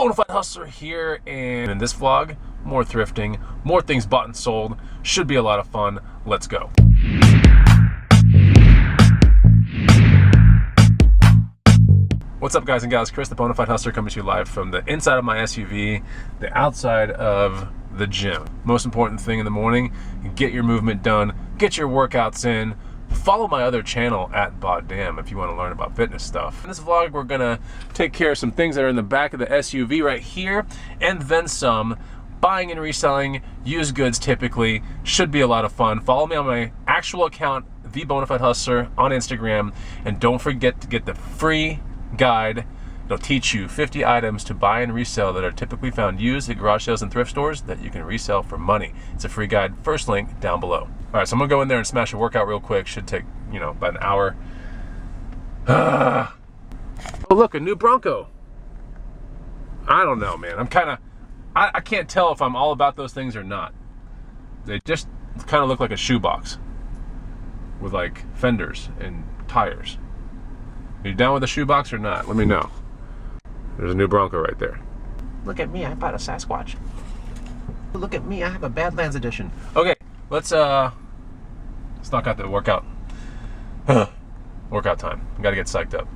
Bonafide Hustler here, and in this vlog, more thrifting, more things bought and sold. Should be a lot of fun. Let's go. What's up, guys and gals? Chris, the Bonafide Hustler, coming to you live from the inside of my SUV, the outside of the gym. Most important thing in the morning, get your movement done, get your workouts in. Follow my other channel at Boddam if you want to learn about fitness stuff. In this vlog, we're gonna take care of some things that are in the back of the SUV right here, and then some. Buying and reselling used goods typically should be a lot of fun. Follow me on my actual account, the Bonafide Hustler, on Instagram, and don't forget to get the free guide. It'll teach you 50 items to buy and resell that are typically found used at garage sales and thrift stores that you can resell for money. It's a free guide. First link down below. All right, so I'm gonna go in there and smash a workout real quick. Should take, about an hour. Oh, look, a new Bronco. I don't know, man. I can't tell if I'm all about those things or not. They just kind of look like a shoebox with like fenders and tires. Are you down with a shoebox or not? Let me know. There's a new Bronco right there. Look at me, I bought a Sasquatch. Look at me, I have a Badlands edition. Okay, let's knock out the workout. Workout time. Gotta get psyched up.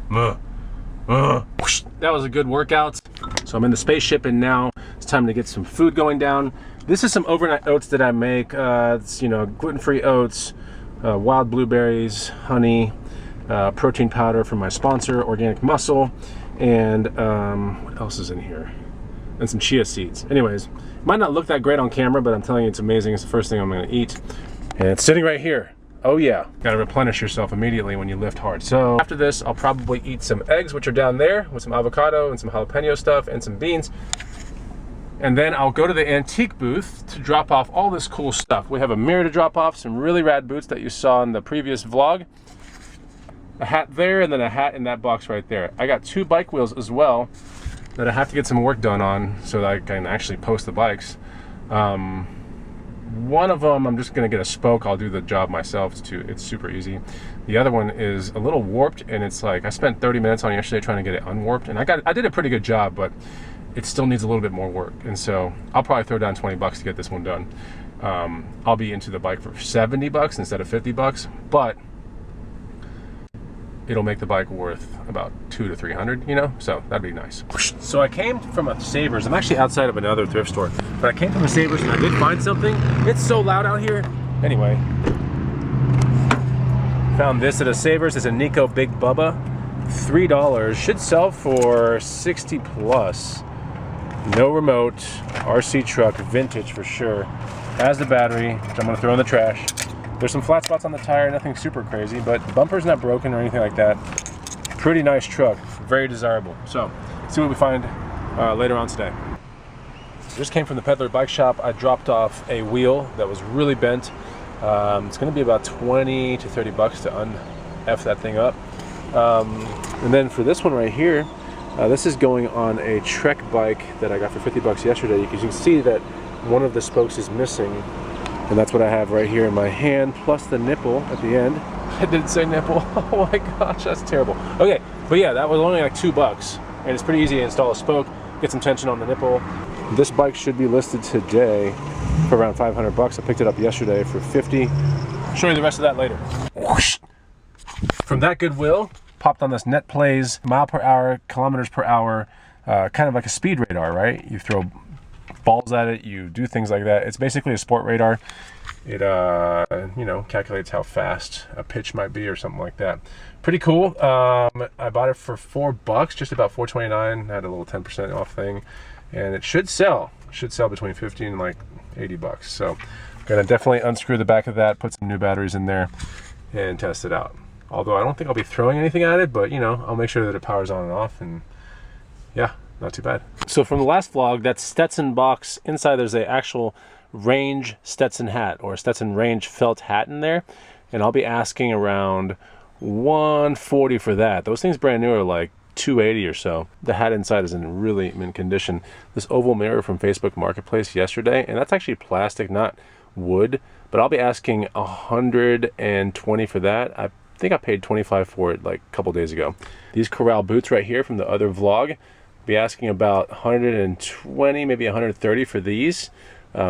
That was a good workout. So I'm in the spaceship, and now it's time to get some food going down. This is some overnight oats that I make. It's gluten-free oats, wild blueberries, honey, protein powder from my sponsor, Organic Muscle, and what else is in here? And some chia seeds. Anyways, might not look that great on camera, but I'm telling you, it's amazing. It's the first thing I'm gonna eat. And it's sitting right here. Oh yeah, gotta replenish yourself immediately when you lift hard. So after this, I'll probably eat some eggs, which are down there, with some avocado and some jalapeno stuff and some beans. And then I'll go to the antique booth to drop off all this cool stuff. We have a mirror to drop off, some really rad boots that you saw in the previous vlog. A hat there, and then a hat in that box right there. I got 2 bike wheels as well that I have to get some work done on so that I can actually post the bikes. One of them, I'm just gonna get a spoke. I'll do the job myself. It's super easy. The other one is a little warped, and it's like, I spent 30 minutes on it yesterday trying to get it unwarped, and I did a pretty good job, but it still needs a little bit more work. And so I'll probably throw down 20 bucks to get this one done. I'll be into the bike for 70 bucks instead of 50 bucks, but it'll make the bike worth about 200 to 300, so that'd be nice. So I came from a Savers. I'm actually outside of another thrift store, but I came from a Savers and I did find something. It's so loud out here. Anyway, found this at a Savers. It's a Nico Big Bubba, $3. Should sell for 60 plus. No remote, RC truck, vintage for sure. Has the battery, which I'm gonna throw in the trash. There's some flat spots on the tire, nothing super crazy, but the bumper's not broken or anything like that. Pretty nice truck, very desirable. So, see what we find later on today. Just came from the Peddler Bike Shop. I dropped off a wheel that was really bent. It's gonna be about 20 to 30 bucks to un-F that thing up. And then for this one right here, this is going on a Trek bike that I got for 50 bucks yesterday. You can see that one of the spokes is missing. And that's what I have right here in my hand, plus the nipple at the end. I didn't say nipple. Oh my gosh, that's terrible. Okay, but yeah, that was only like 2 bucks. And it's pretty easy to install a spoke, get some tension on the nipple. This bike should be listed today for around 500 bucks. I picked it up yesterday for 50. I'll show you the rest of that later. Whoosh. From that Goodwill, popped on this Net Plays, mile per hour, kilometers per hour, kind of like a speed radar, right? You throw balls at it, you do things like that. It's basically a sport radar. It calculates how fast a pitch might be or something like that. Pretty cool. I bought it for 4 bucks, just about $4.29. Had a little 10% off thing, and it should sell between 50 and like 80 bucks. So gonna definitely unscrew the back of that, put some new batteries in there, and test it out. Although I don't think I'll be throwing anything at it, but I'll make sure that it powers on and off, and yeah, not too bad. So from the last vlog, that Stetson box, inside there's a actual range Stetson hat, or Stetson range felt hat in there, and I'll be asking around $140 for that. Those things brand new are like $280 or so. The hat inside is in really mint condition. This oval mirror from Facebook Marketplace yesterday, and that's actually plastic, not wood, but I'll be asking $120 for that. I think I paid $25 for it like a couple days ago. These Corral boots right here from the other vlog, Be asking about 120, maybe 130 for these.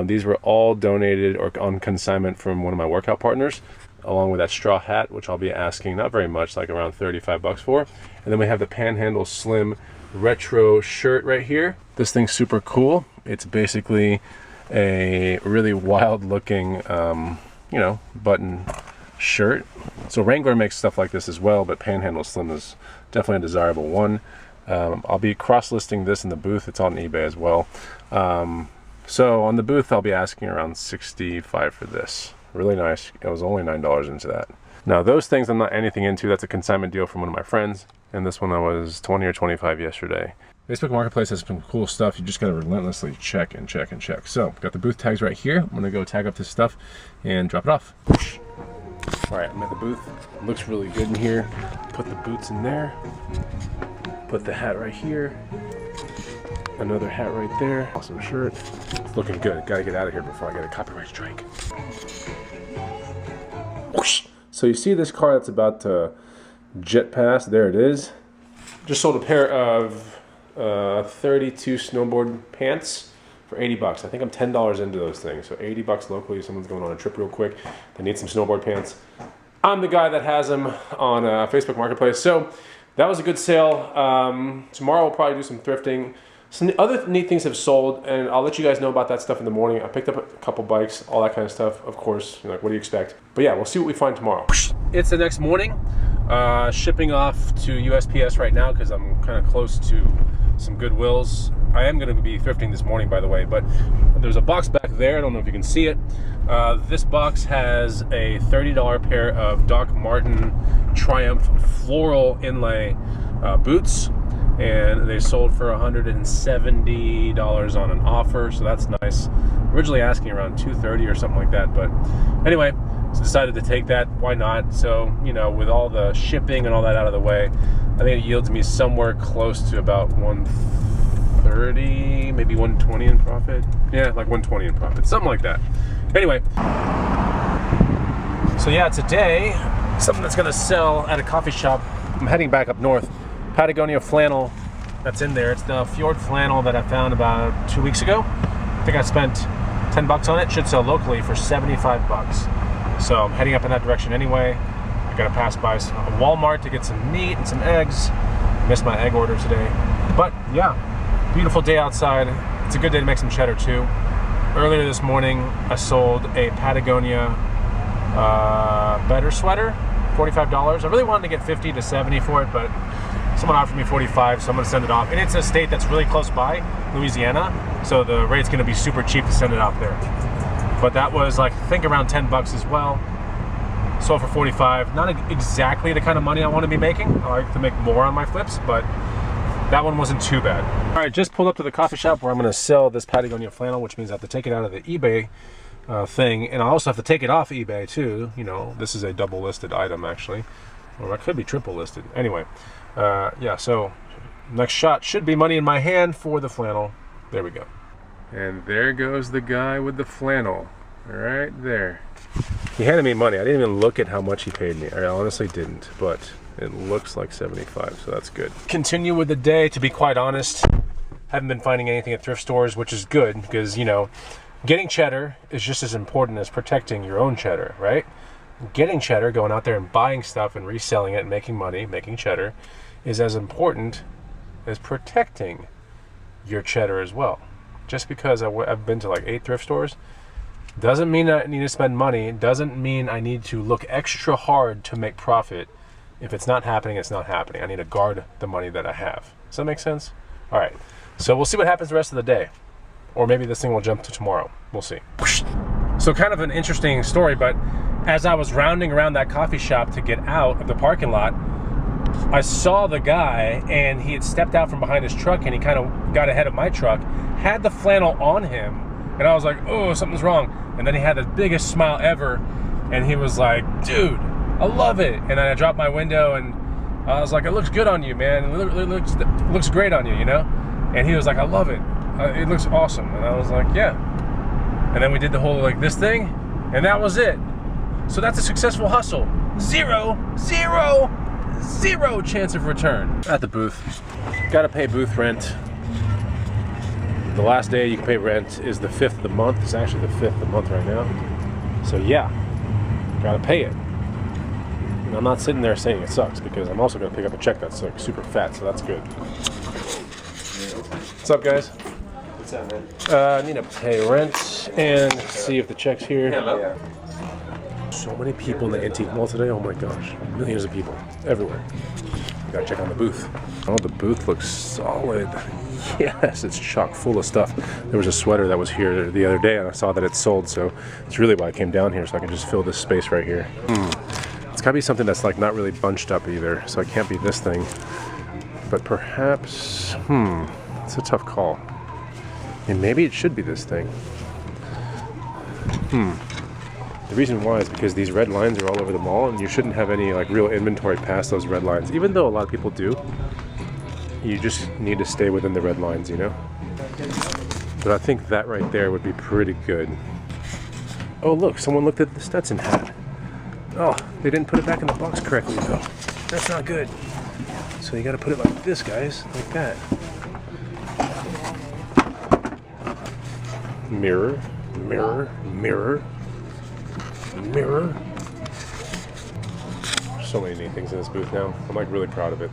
These were all donated or on consignment from one of my workout partners, along with that straw hat, which I'll be asking not very much, like around 35 bucks for. And then we have the Panhandle Slim retro shirt right here. This thing's super cool. It's basically a really wild looking, you know, button shirt. So Wrangler makes stuff like this as well, but Panhandle Slim is definitely a desirable one. I'll be cross-listing this in the booth. It's on eBay as well. So on the booth, I'll be asking around 65 for this. Really nice. It was only $9 into that. Now those things I'm not anything into. That's a consignment deal from one of my friends. And this one I was 20 or 25 yesterday. Facebook Marketplace has some cool stuff. You just gotta relentlessly check and check and check. So got the booth tags right here. I'm gonna go tag up this stuff and drop it off. All right, I'm at the booth. It looks really good in here. Put the boots in there. Put the hat right here. Another hat right there. Awesome shirt. It's looking good. Gotta get out of here before I get a copyright strike. Whoosh. So you see this car that's about to jet past? There it is. Just sold a pair of 32 snowboard pants for 80 bucks. I think I'm $10 into those things. So 80 bucks locally. Someone's going on a trip real quick. They need some snowboard pants. I'm the guy that has them on Facebook Marketplace. So that was a good sale. Tomorrow we'll probably do some thrifting. Some other neat things have sold, and I'll let you guys know about that stuff in the morning. I picked up a couple bikes, all that kind of stuff, of course. You're like, what do you expect? But yeah, we'll see what we find tomorrow. It's the next morning. Shipping off to USPS right now because I'm kind of close to some Goodwills. I am going to be thrifting this morning, by the way, but there's a box back there. I don't know if you can see it. This box has a $30 pair of Doc Martin Triumph floral inlay boots, and they sold for $170 on an offer, so that's nice. Originally asking around $230 or something like that, but anyway, so decided to take that. Why not? So, you know, with all the shipping and all that out of the way, I think it yields me somewhere close to about 130, maybe 120 in profit. Yeah, like 120 in profit, something like that. Anyway, so yeah, today, something that's gonna sell at a coffee shop. I'm heading back up north. Patagonia flannel that's in there. It's the Fjord flannel that I found about 2 weeks ago. I think I spent 10 bucks on it. Should sell locally for 75 bucks. So I'm heading up in that direction anyway. I gotta pass by Walmart to get some meat and some eggs. Missed my egg order today. But yeah, beautiful day outside. It's a good day to make some cheddar too. Earlier this morning, I sold a Patagonia better sweater, $45. I really wanted to get 50 to 70 for it, but someone offered me 45, so I'm gonna send it off. And it's a state that's really close by, Louisiana, so the rate's gonna be super cheap to send it out there. But that was like, I think around 10 bucks as well. Sold for 45. Not exactly the kind of money I want to be making. I like to make more on my flips, but that one wasn't too bad. All right, just pulled up to the coffee shop where I'm gonna sell this Patagonia flannel, which means I have to take it out of the eBay thing, and I also have to take it off eBay too. You know, this is a double listed item actually, or it could be triple listed. Anyway, yeah, so next shot should be money in my hand for the flannel. There we go. And there goes the guy with the flannel, right there. He handed me money. I didn't even look at how much he paid me. I honestly didn't, but it looks like 75, so that's good. Continue with the day, to be quite honest. Haven't been finding anything at thrift stores, which is good because, you know, getting cheddar is just as important as protecting your own cheddar, right? Getting cheddar, going out there and buying stuff and reselling it and making money, making cheddar, is as important as protecting your cheddar as well. Just because I've been to like 8 thrift stores doesn't mean I need to spend money. Doesn't mean I need to look extra hard to make profit. If it's not happening, it's not happening. I need to guard the money that I have. Does that make sense? All right, so we'll see what happens the rest of the day. Or maybe this thing will jump to tomorrow. We'll see. So kind of an interesting story, but as I was rounding around that coffee shop to get out of the parking lot, I saw the guy, and he had stepped out from behind his truck, and he kind of got ahead of my truck, had the flannel on him, and I was like, oh, something's wrong. And then he had the biggest smile ever, and he was like, dude, I love it. And then I dropped my window, and I was like, it looks good on you, man. It looks great on you, you know? And he was like, I love it. It looks awesome. And I was like, yeah. And then we did the whole like this thing, and that was it. So that's a successful hustle. Zero Zero chance of return. At the booth. Gotta pay booth rent. The last day you can pay rent is the 5th of the month. It's actually the 5th of the month right now. So yeah, gotta pay it. And I'm not sitting there saying it sucks because I'm also gonna pick up a check that's like super fat, so that's good. What's up, guys? What's up, man? I need to pay rent and see if the check's here. Hello. So many people in the antique mall today. Oh my gosh, millions of people everywhere. Gotta check on the booth. Oh, the booth looks solid. Yes, it's chock full of stuff. There was a sweater that was here the other day and I saw that it's sold, so it's really why I came down here, so I can just fill this space right here. It's gotta be something that's like not really bunched up either, so it can't be this thing. But perhaps, it's a tough call. And maybe it should be this thing. The reason why is because these red lines are all over the mall and you shouldn't have any like real inventory past those red lines. Even though a lot of people do, you just need to stay within the red lines, you know? But I think that right there would be pretty good. Oh look, someone looked at the Stetson hat. Oh, they didn't put it back in the box correctly though. That's not good. So you gotta put it like this, guys, like that. Mirror, mirror, mirror, mirror. So many neat things in this booth now. I'm like really proud of it.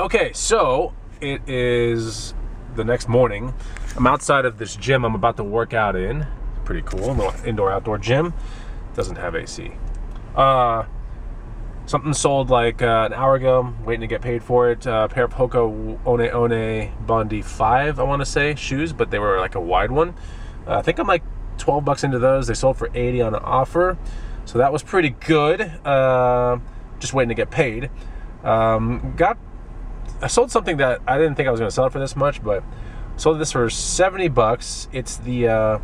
Okay, so it is the next morning. I'm outside of this gym I'm about to work out in. Pretty cool, a little indoor-outdoor gym. Doesn't have AC. Something sold like an hour ago. I'm waiting to get paid for it. A pair of Hoka One Bondi 5, I want to say, shoes, but they were like a wide one. I think I'm like 12 bucks into those. They sold for 80 on an offer, so that was pretty good. Just waiting to get paid. I sold something that I didn't think I was going to sell it for this much, but sold this for 70 bucks. It's the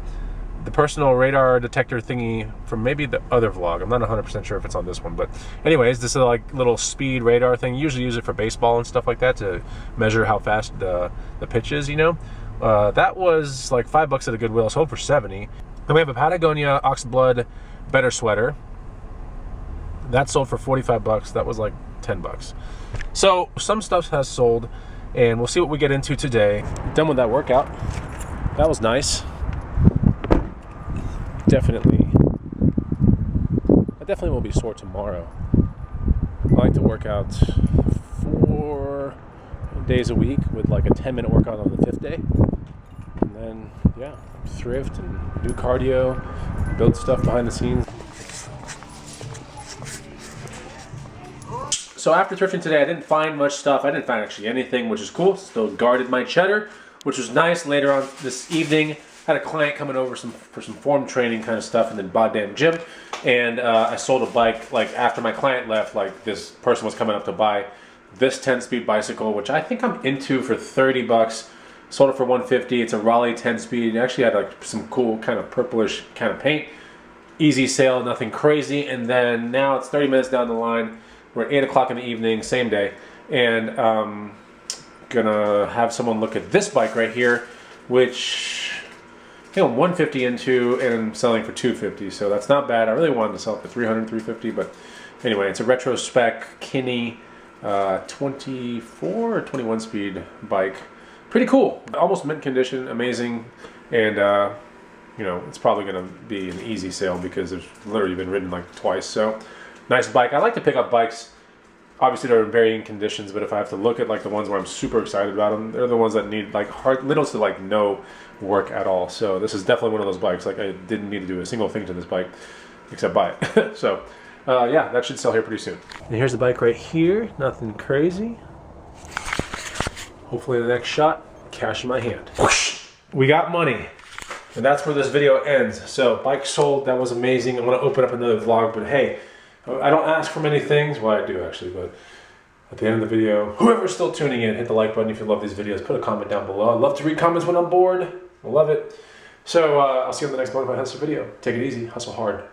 personal radar detector thingy from maybe the other vlog. I'm not 100% sure if it's on this one, but anyways, this is like little speed radar thing. You usually use it for baseball and stuff like that to measure how fast the pitch is, you know. That was like $5 at a Goodwill, sold for 70. Then we have a Patagonia Oxblood Better sweater. That sold for 45 bucks. That was like 10 bucks. So some stuff has sold, and we'll see what we get into today. Done with that workout. That was nice. I definitely will be sore tomorrow. I like to work out 4 days a week with like a 10-minute workout on the 5th day. And then, yeah, thrift and do cardio, build stuff behind the scenes. So after thrifting today, I didn't find much stuff. I didn't find actually anything, which is cool. Still guarded my cheddar, which was nice. Later on this evening, had a client coming over for some form training kind of stuff in the goddamn gym, and I sold a bike. Like after my client left, like this person was coming up to buy this 10-speed bicycle, which I think I'm into, for 30 bucks. Sold it for 150. It's a Raleigh 10-speed. It actually had like some cool kind of purplish kind of paint. Easy sale, nothing crazy. And then now it's 30 minutes down the line. We're at 8 o'clock in the evening, same day, and gonna have someone look at this bike right here, which I'm 150 into and I'm selling for 250, so that's not bad. I really wanted to sell it for 300, 350, but anyway, it's a retro spec Kinney 24 or 21 speed bike. Pretty cool, almost mint condition, amazing, and you know, it's probably gonna be an easy sale because it's literally been ridden like twice. So nice bike. I like to pick up bikes. Obviously, they're in varying conditions, but if I have to look at like the ones where I'm super excited about them, they're the ones that need like little to like no work at all. So this is definitely one of those bikes. Like I didn't need to do a single thing to this bike except buy it. So yeah, that should sell here pretty soon. And here's the bike right here. Nothing crazy. Hopefully the next shot, cash in my hand. Whoosh! We got money. And that's where this video ends. So bike sold, that was amazing. I'm gonna open up another vlog, but hey, I don't ask for many things. Well, I do actually, but at the end of the video, whoever's still tuning in, hit the like button if you love these videos. Put a comment down below. I love to read comments when I'm bored. I love it. So I'll see you on the next Bonafide Hustle video. Take it easy, hustle hard.